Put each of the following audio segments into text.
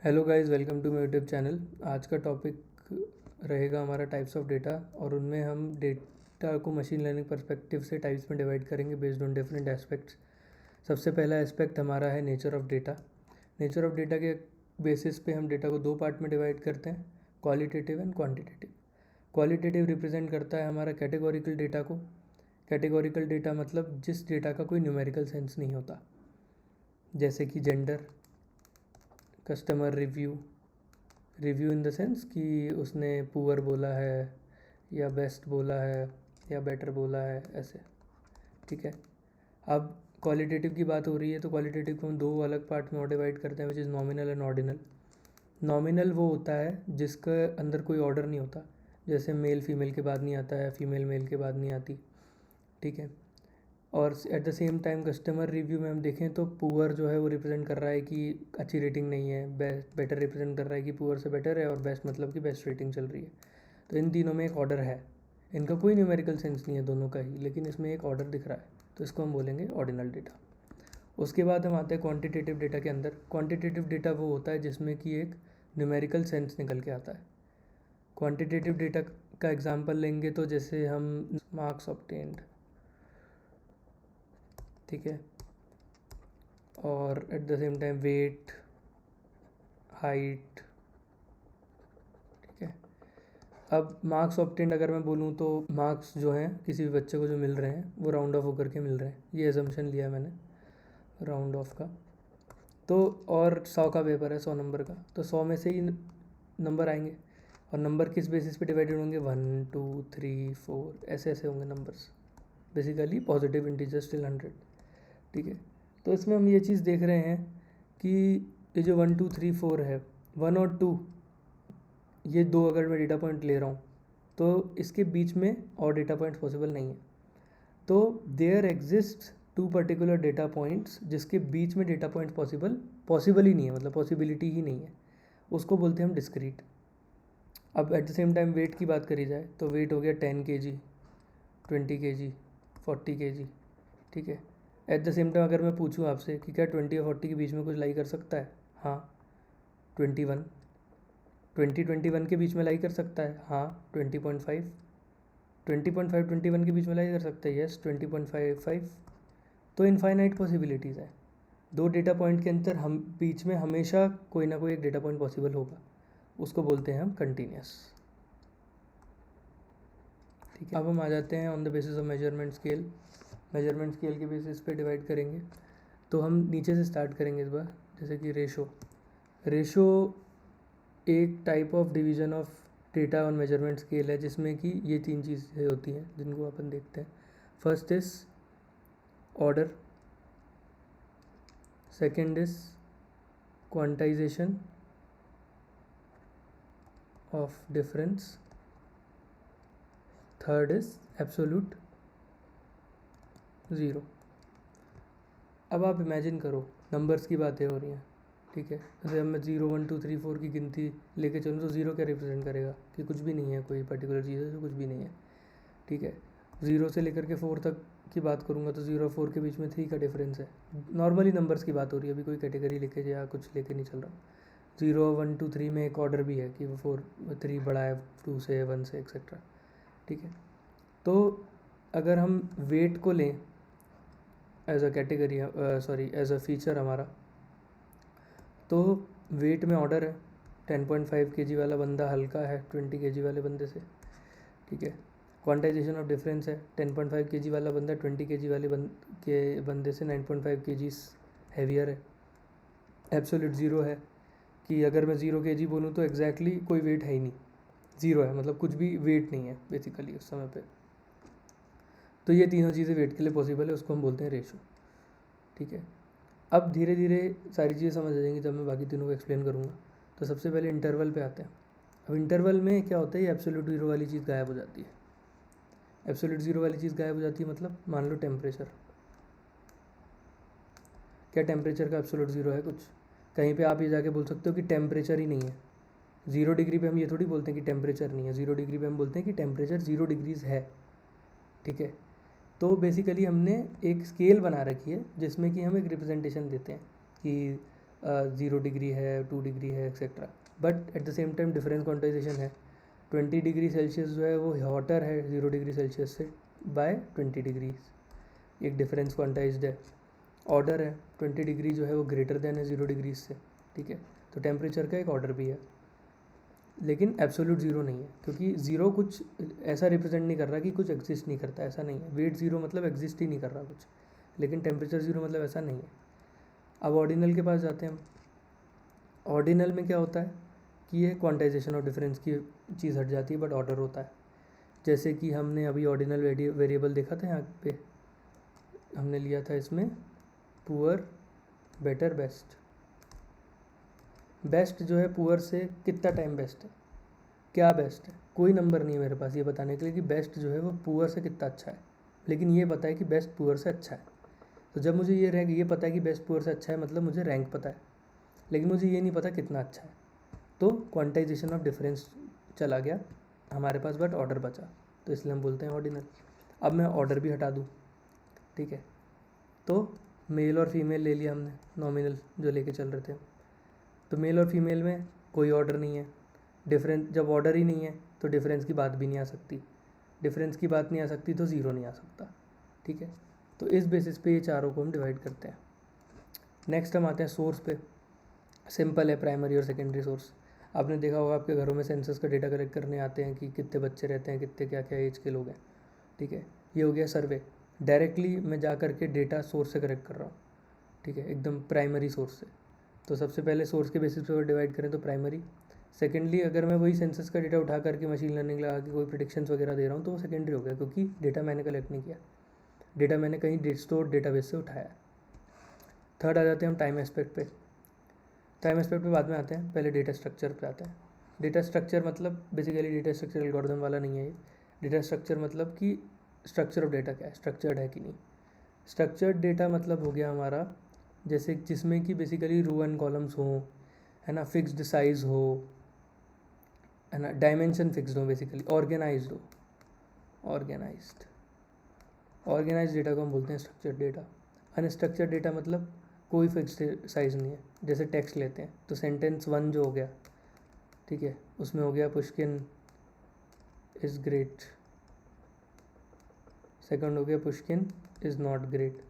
Hello guys, welcome to my YouTube channel. आज का topic रहेगा हमारा टाइप्स ऑफ डेटा, और उनमें हम डेटा को मशीन लर्निंग पर्सपेक्टिव से टाइप्स में डिवाइड करेंगे बेस्ड ऑन डिफरेंट एस्पेक्ट्स। सबसे पहला एस्पेक्ट हमारा है nature of data. Nature of data के बेसिस पे हम डेटा को दो पार्ट में डिवाइड करते हैं, qualitative and quantitative. Qualitative represent करता है हमारा कैटेगोरिकल डेटा को। कैटेगोरिकल डेटा मतलब जिस डेटा का कोई न्यूमेरिकल सेंस नहीं होता, जैसे कि gender, customer review. Review in the sense कि उसने पुअर बोला है या बेस्ट बोला है या बेटर बोला है, ऐसे। ठीक है। अब क्वालिटेटिव की बात हो रही है तो क्वालिटेटिव को हम दो अलग पार्ट में और डिवाइड करते हैं, which is nominal and ordinal. Nominal वो होता है जिसके अंदर कोई ऑर्डर नहीं होता, जैसे मेल फीमेल के बाद नहीं आता है, फीमेल मेल के बाद नहीं आती। ठीक है। और at the same time customer review में हम देखें तो पुअर जो है वो रिप्रेजेंट कर रहा है कि अच्छी रेटिंग नहीं है, बेटर रिप्रेजेंट कर रहा है कि पुअर से बेटर है, और बेस्ट मतलब कि बेस्ट रेटिंग चल रही है। तो इन तीनों में एक ऑर्डर है। इनका कोई न्यूमेरिकल सेंस नहीं है दोनों का ही, लेकिन इसमें एक ऑर्डर दिख रहा है, तो इसको हम बोलेंगे ऑर्डिनल डेटा। उसके बाद हम आते हैं क्वान्टिटेटिव डेटा के अंदर। क्वान्टिटेटिव डेटा वो होता है जिसमें कि एक न्यूमेरिकल सेंस निकल के आता है। क्वान्टिटेटिव डेटा का एग्जाम्पल लेंगे तो जैसे हम मार्क्स ऑब्टेन्ड, ठीक है, और at the same time weight, height. ठीक है। अब मार्क्स ऑब्टेंड अगर मैं बोलूँ तो मार्क्स जो हैं किसी भी बच्चे को जो मिल रहे हैं वो राउंड ऑफ होकर के मिल रहे हैं, ये एजम्पशन लिया है मैंने राउंड ऑफ का। तो और 100 का पेपर है, 100 नंबर का, तो 100 में से ही नंबर आएंगे, और नंबर किस बेसिस पे डिवाइडेड होंगे, 1 2 3 4 ऐसे ऐसे होंगे numbers, basically positive integers till 100। ठीक है। तो इसमें हम ये चीज़ देख रहे हैं कि ये जो 1 2 3 4 है, 1 और 2, ये दो अगर मैं डेटा पॉइंट ले रहा हूँ तो इसके बीच में और डेटा पॉइंट्स पॉसिबल नहीं है। तो there exist two particular data points जिसके बीच में डेटा पॉइंट पॉसिबल ही नहीं है, मतलब पॉसिबिलिटी ही नहीं है, उसको बोलते हैं हम डिस्क्रीट। अब at the same time weight की बात करी जाए तो वेट हो गया 10 kg, 20 kg, 40 kg। ठीक है। एट द सेम टाइम अगर मैं पूछूं आपसे कि क्या 20 और 40 के बीच में कुछ लाई कर सकता है, हाँ। 21, 21 के बीच में लाई कर सकता है, हाँ। 20.5, 21 के बीच में लाई कर सकता है, यस। 20.55। तो इनफाइनाइट पॉसिबिलिटीज़ है। दो डेटा पॉइंट के अंदर हम बीच में हमेशा कोई ना कोई एक डेटा पॉइंट पॉसिबल होगा, उसको बोलते हैं हम कंटिन्यूस। ठीक है। अब हम आ जाते हैं on the basis of measurement scale. Measurement scale के बेसिस पे डिवाइड करेंगे, तो हम नीचे से स्टार्ट करेंगे इस बार, जैसे कि रेशो एक type of division of data on measurement scale है, जिसमें कि ये तीन चीज़ें होती हैं जिनको अपन देखते हैं। First is order, second is quantization of difference, third is absolute zero. अब आप इमेजिन करो, नंबर्स की बातें हो रही हैं। ठीक है। जैसे अब मैं 0 1 2 3 4 की गिनती लेके चलूँ तो ज़ीरो क्या रिप्रेजेंट करेगा कि कुछ भी नहीं है, कोई पर्टिकुलर चीज़ है जो कुछ भी नहीं है। ठीक है। 0 से लेकर के 4 तक की बात करूँगा तो 0 और 4 के बीच में 3 का डिफरेंस है। नॉर्मली नंबर्स की बात हो रही है, अभी कोई कैटेगरी लेके या कुछ लेके नहीं चल रहा। 0 1 2 3 में एक ऑर्डर भी है कि वो 3 बड़ा है 2 से, 1 से, एक्सेट्रा। ठीक है। तो अगर हम वेट को लें as a category, sorry as a feature हमारा, तो वेट में ऑर्डर है। 10.5 kg वाला बंदा हल्का है 20 kg वाले बंदे से। ठीक है। क्वांटाइजेशन ऑफ डिफरेंस है, 10.5 kg वाला बंदा 20 kg वाले बंदे से 9.5 kg हैवियर है। एब्सोल्यूट ज़ीरो है कि अगर मैं 0 kg बोलूँ तो एग्जैक्टली कोई वेट है ही नहीं, ज़ीरो है, मतलब कुछ भी वेट नहीं है बेसिकली उस समय पे। तो ये तीनों चीज़ें वेट के लिए पॉसिबल है, उसको हम बोलते हैं रेशो। ठीक है। अब धीरे धीरे सारी चीज़ें समझ आ जाएंगी जब मैं बाकी तीनों को एक्सप्लेन करूँगा। तो सबसे पहले इंटरवल पे आते हैं। अब इंटरवल में क्या होता है, ये एब्सोल्यूट ज़ीरो वाली चीज़ गायब हो जाती है। एब्सोल्यूट ज़ीरो वाली चीज़ गायब हो जाती है मतलब मान लो टेम्परेचर। क्या टेम्परेचर का एब्सोल्यूट ज़ीरो है कुछ? कहीं पे आप ये जाके बोल सकते हो कि टेम्परेचर ही नहीं है। 0 डिग्री पे हम ये थोड़ी बोलते हैं कि टेम्परेचर नहीं है, 0 डिग्री पे हम बोलते हैं कि टेम्परेचर 0 डिग्रीज़ है। ठीक है। तो बेसिकली हमने एक स्केल बना रखी है जिसमें कि हम एक रिप्रेजेंटेशन देते हैं कि 0 डिग्री है, 2 डिग्री है, etcetera. But at the same time difference quantization है। 20 डिग्री सेल्सियस जो है वो हॉटर है 0 डिग्री सेल्सियस से बाय 20 डिग्रीज, एक डिफरेंस क्वांटाइज्ड है। ऑर्डर है 20 डिग्री जो है वो ग्रेटर देन है 0 डिग्रीज से, ठीक है। तो टेम्परेचर का एक ऑर्डर भी है, लेकिन एब्सोल्यूट ज़ीरो नहीं है, क्योंकि ज़ीरो कुछ ऐसा रिप्रेजेंट नहीं कर रहा कि कुछ एग्जिस्ट नहीं करता, ऐसा नहीं है। वेट ज़ीरो मतलब एग्जिस्ट ही नहीं कर रहा कुछ, लेकिन टेम्परेचर ज़ीरो मतलब ऐसा नहीं है। अब ऑर्डिनल के पास जाते हैं हम। ऑर्डिनल में क्या होता है कि ये क्वांटाइजेशन और डिफरेंस की चीज़ हट जाती है, बट ऑर्डर होता है। जैसे कि हमने अभी ऑर्डिनल वेरिएबल देखा था, यहाँ पे हमने लिया था इसमें पुअर, बेटर, बेस्ट। बेस्ट जो है पुअर से कितना टाइम बेस्ट है, क्या बेस्ट है, कोई नंबर नहीं है मेरे पास ये बताने के लिए कि बेस्ट जो है वो पुअर से कितना अच्छा है, लेकिन ये पता है कि बेस्ट पुअर से अच्छा है। तो जब मुझे ये पता है कि बेस्ट पुअर से अच्छा है, मतलब मुझे रैंक पता है, लेकिन मुझे ये नहीं पता कितना अच्छा है। तो क्वांटाइजेशन ऑफ डिफरेंस चला गया हमारे पास, बट ऑर्डर बचा, तो इसलिए हम बोलते हैं ऑर्डिनल। अब मैं ऑर्डर भी हटा दूँ, ठीक है। तो मेल और फीमेल ले लिया हमने, नॉमिनल जो लेके चल रहे थे। तो मेल और फीमेल में कोई ऑर्डर नहीं है, डिफरेंस, जब ऑर्डर ही नहीं है तो डिफरेंस की बात भी नहीं आ सकती, डिफरेंस की बात नहीं आ सकती तो ज़ीरो नहीं आ सकता, ठीक है। तो इस बेसिस पे ये चारों को हम डिवाइड करते हैं। नेक्स्ट हम आते हैं सोर्स पे। सिंपल है, प्राइमरी और सेकेंडरी सोर्स। आपने देखा होगा आपके घरों में सेंसस का डेटा कलेक्ट करने आते हैं कि कितने बच्चे रहते हैं, कितने क्या क्या एज के लोग हैं, ठीक है। ये हो गया सर्वे, डायरेक्टली मैं जा करके डेटा सोर्स से कलेक्ट कर रहा हूँ, ठीक है, एकदम प्राइमरी सोर्स से। तो सबसे पहले सोर्स के बेसिस पे डिवाइड करें तो प्राइमरी। सेकेंडली अगर मैं वही सेंसस का डेटा उठा करके मशीन लर्निंग लगा के कोई प्रेडिक्शंस वगैरह दे रहा हूँ तो वो सेकेंडरी हो गया, क्योंकि डेटा मैंने कलेक्ट नहीं किया, डेटा मैंने कहीं स्टोर डेटाबेस से उठाया। थर्ड आ जाते हैं हम टाइम एस्पेक्ट पे। टाइम एस्पेक्ट पे बाद में आते हैं, पहले डेटा स्ट्रक्चर पे आते हैं। डेटा स्ट्रक्चर मतलब बेसिकली डेटा स्ट्रक्चर एल्गोरिथम वाला नहीं है ये। डेटा स्ट्रक्चर मतलब कि स्ट्रक्चर ऑफ डेटा क्या है, स्ट्रक्चर्ड है कि नहीं। स्ट्रक्चर्ड डेटा मतलब हो गया हमारा जैसे जिसमें कि बेसिकली रो एंड कॉलम्स हों, है ना, फिक्स्ड साइज़ हो, है ना, डायमेंशन फिक्स्ड हो, बेसिकली ऑर्गेनाइज्ड हो। ऑर्गेनाइज्ड डेटा को हम बोलते हैं स्ट्रक्चर्ड डेटा। अनस्ट्रक्चर्ड डेटा मतलब कोई फिक्स्ड साइज़ नहीं है। जैसे टेक्स्ट लेते हैं तो सेंटेंस 1 जो हो गया, ठीक है, उसमें हो गया पुष्किन इज़ ग्रेट, सेकंड हो गया पुष्किन इज़ नॉट ग्रेट।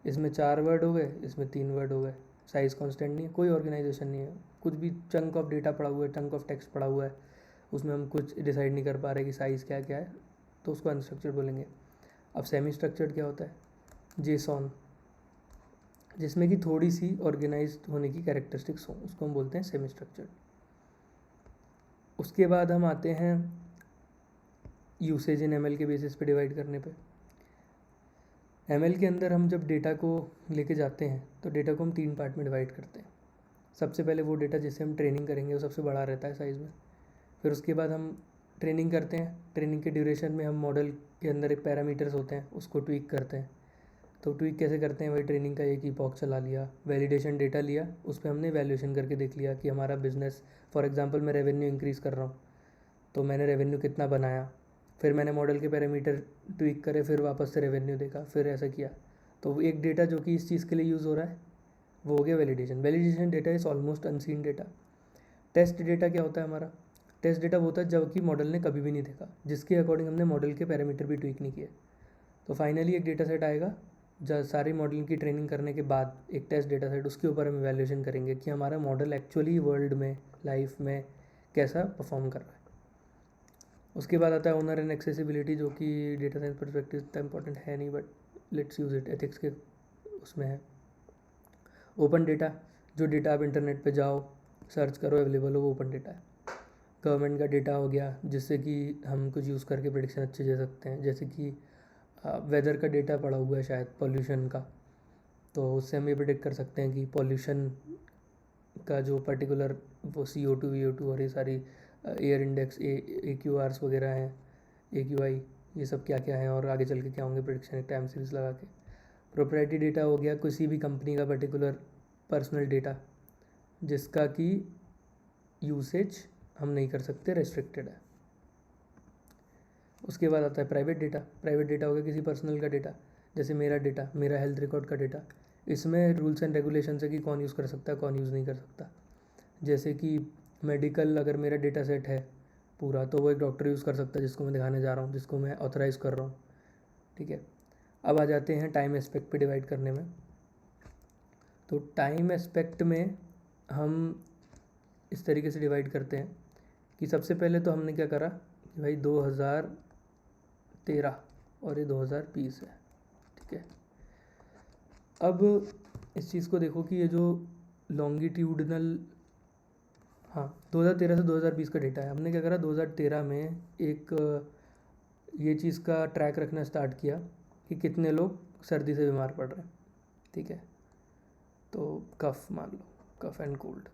इसमें 4 वर्ड हो गए, इसमें 3 वर्ड हो गए, साइज़ कांस्टेंट नहीं है, कोई ऑर्गेनाइजेशन नहीं है, कुछ भी चंक ऑफ डेटा पड़ा हुआ है, चंक ऑफ टेक्स्ट पड़ा हुआ है, उसमें हम कुछ डिसाइड नहीं कर पा रहे कि साइज़ क्या क्या है, तो उसको अनस्ट्रक्चर्ड बोलेंगे। अब सेमी स्ट्रक्चर्ड क्या होता है, जेसॉन, जिसमें कि थोड़ी सी ऑर्गेनाइज्ड होने की कैरेक्टरिस्टिक्स हों, उसको हम बोलते हैं सेमी स्ट्रक्चर्ड। उसके बाद हम आते हैं यूसेज इन एमएल के बेसिस पे डिवाइड करने पे। एमएल के अंदर हम जब डेटा को लेके जाते हैं तो डेटा को हम 3 पार्ट में डिवाइड करते हैं। सबसे पहले वो डेटा जिससे हम ट्रेनिंग करेंगे वो सबसे बड़ा रहता है साइज़ में। फिर उसके बाद हम ट्रेनिंग करते हैं, ट्रेनिंग के ड्यूरेशन में हम मॉडल के अंदर एक पैरामीटर्स होते हैं उसको ट्वीक करते हैं। तो ट्वीक कैसे करते हैं, वही ट्रेनिंग का एक इपॉक चला लिया, वैलिडेशन डेटा लिया, उस पर हमने वैल्यूएशन करके देख लिया कि हमारा बिजनेस, फॉर एग्जांपल मैं रेवेन्यू इंक्रीज़ कर रहा हूँ तो मैंने रेवेन्यू कितना बनाया, फिर मैंने मॉडल के पैरामीटर ट्वीक करे, फिर वापस से रेवेन्यू देखा, फिर ऐसा किया। तो एक डेटा जो कि इस चीज़ के लिए यूज़ हो रहा है वो हो गया validation. Validation data is almost unseen data. Test data क्या होता है हमारा, टेस्ट डेटा वो होता है जब कि मॉडल ने कभी भी नहीं देखा, जिसके अकॉर्डिंग हमने मॉडल के पैरामीटर भी ट्वीक नहीं किए। तो फाइनली एक डेटा सेट आएगा जब सारी मॉडल की ट्रेनिंग करने के बाद एक टेस्ट डेटा सेट, उसके ऊपर हम इवैल्यूएशन करेंगे कि हमारा मॉडल एक्चुअली वर्ल्ड में, लाइफ में कैसा परफॉर्म कर रहा है। उसके बाद आता है ओनर एंड एक्सेसिबिलिटी, जो कि डेटा साइंस परस्पेक्टिव इतना इंपॉर्टेंट है नहीं, but let's use it, ethics के उसमें है। ओपन डेटा, जो डेटा आप इंटरनेट पे जाओ सर्च करो अवेलेबल हो, वो ओपन डेटा है। गवर्नमेंट का डेटा हो गया जिससे कि हम कुछ यूज़ करके प्रेडिक्शन अच्छे दे सकते हैं, जैसे कि वेदर का डेटा पड़ा हुआ है शायद, पॉल्यूशन का, तो उससे हम ये प्रिडिक्ट कर सकते हैं कि पॉल्यूशन का जो पर्टिकुलर वो CO2 VO2 और ये सारी एयर इंडेक्स AQRs वगैरह हैं, AQI, ये सब क्या क्या हैं और आगे चल के क्या होंगे प्रेडिक्शन एक टाइम सीरीज लगा के। प्रोप्राइटरी डेटा हो गया किसी भी कंपनी का पर्टिकुलर पर्सनल डेटा जिसका कि यूसेज हम नहीं कर सकते, रेस्ट्रिक्टेड है। उसके बाद आता है प्राइवेट डेटा। प्राइवेट डेटा हो गया किसी पर्सनल का डेटा, जैसे मेरा डेटा, मेरा हेल्थ रिकॉर्ड का डेटा, इसमें रूल्स एंड रेगुलेशन है कि कौन यूज़ कर सकता है, कौन यूज़ नहीं कर सकता। जैसे कि मेडिकल अगर मेरा डेटा सेट है पूरा, तो वो एक डॉक्टर यूज़ कर सकता है जिसको मैं दिखाने जा रहा हूँ, जिसको मैं ऑथराइज़ कर रहा हूँ, ठीक है। अब आ जाते हैं टाइम एस्पेक्ट पे डिवाइड करने में। तो टाइम एस्पेक्ट में हम इस तरीके से डिवाइड करते हैं कि सबसे पहले तो हमने क्या करा कि भाई 2013 और ये 2020 है, ठीक है। अब इस चीज़ को देखो कि ये जो लॉन्गिट्यूडनल, हाँ 2013 से 2020 का डेटा है। हमने क्या करा 2013 में एक ये चीज़ का ट्रैक रखना स्टार्ट किया कि कितने लोग सर्दी से बीमार पड़ रहे हैं, ठीक है। तो कफ मान लो, कफ एंड कोल्ड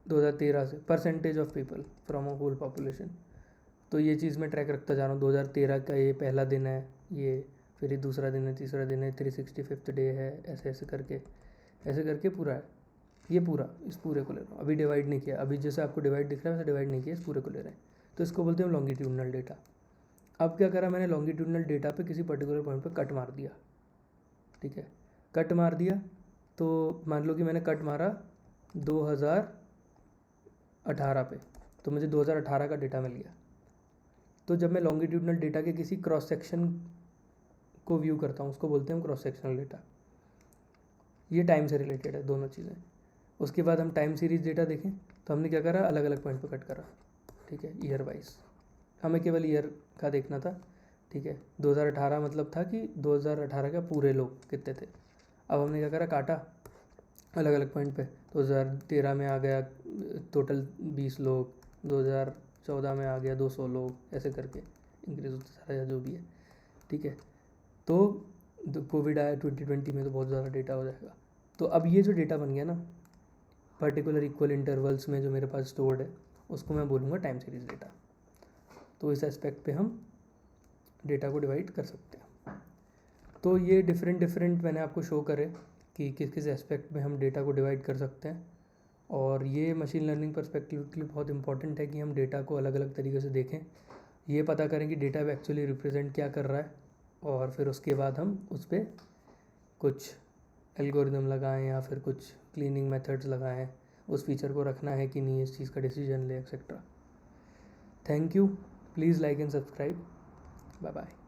2013 से percentage of people from a whole population. तो ये चीज़ मैं ट्रैक रखता जा रहा हूँ। 2013 का ये पहला दिन है, ये फिर ये दूसरा दिन है, तीसरा दिन है, 365 डे है, ऐसे करके पूरा है। ये पूरा, इस पूरे को ले रहा हूँ, अभी डिवाइड नहीं किया। अभी जैसे आपको डिवाइड दिख रहा है वैसे डिवाइड नहीं किया, इस पूरे को ले रहे हैं। तो इसको बोलते हैं लॉन्गिट्यूडनल डेटा। अब क्या करा मैंने, लॉन्गिट्यूडनल डेटा पे किसी पर्टिकुलर पॉइंट पे कट मार दिया, ठीक है। कट मार दिया तो मान लो कि मैंने कट मारा 2018 पे, तो मुझे 2018 का डेटा मिल गया। तो जब मैं लॉन्गिट्यूडनल डेटा के किसी क्रॉस सेक्शन को व्यू करता हूँ, उसको बोलते हैं हम क्रॉस सेक्शनल डेटा। ये टाइम से रिलेटेड है दोनों चीज़ें। उसके बाद हम टाइम सीरीज डेटा देखें तो हमने क्या करा, अलग अलग पॉइंट पे कट करा, ठीक है, ईयर वाइज। हमें केवल ईयर का देखना था, ठीक है। 2018 मतलब था कि 2018 का पूरे लोग कितने थे। अब हमने क्या करा, काटा अलग अलग पॉइंट पे। 2013 में आ गया टोटल 20 लोग, 2014 में आ गया 200 लोग, ऐसे करके इंक्रीज होता सारा जो भी है, ठीक है। तो कोविड आया 2020 में तो बहुत ज़्यादा डेटा हो जाएगा। तो अब ये जो डेटा बन गया ना पर्टिकुलर इक्वल इंटरवल्स में जो मेरे पास स्टोर्ड है, उसको मैं बोलूँगा टाइम सीरीज डेटा। तो इस एस्पेक्ट पे हम डेटा को डिवाइड कर सकते हैं। तो ये डिफरेंट मैंने आपको शो करे कि किस किस एस्पेक्ट में हम डेटा को डिवाइड कर सकते हैं। और ये मशीन लर्निंग पर्सपेक्टिव के लिए बहुत इंपॉर्टेंट है कि हम डेटा को अलग अलग तरीके से देखें, ये पता करें कि डेटा एक्चुअली रिप्रेजेंट क्या कर रहा है, और फिर उसके बाद हम उस पर कुछ एल्गोरिदम लगाएं या फिर कुछ क्लीनिंग मेथड्स लगाएं, उस फीचर को रखना है कि नहीं, इस चीज़ का डिसीजन ले, etcetera. Thank you, please like and subscribe, bye bye.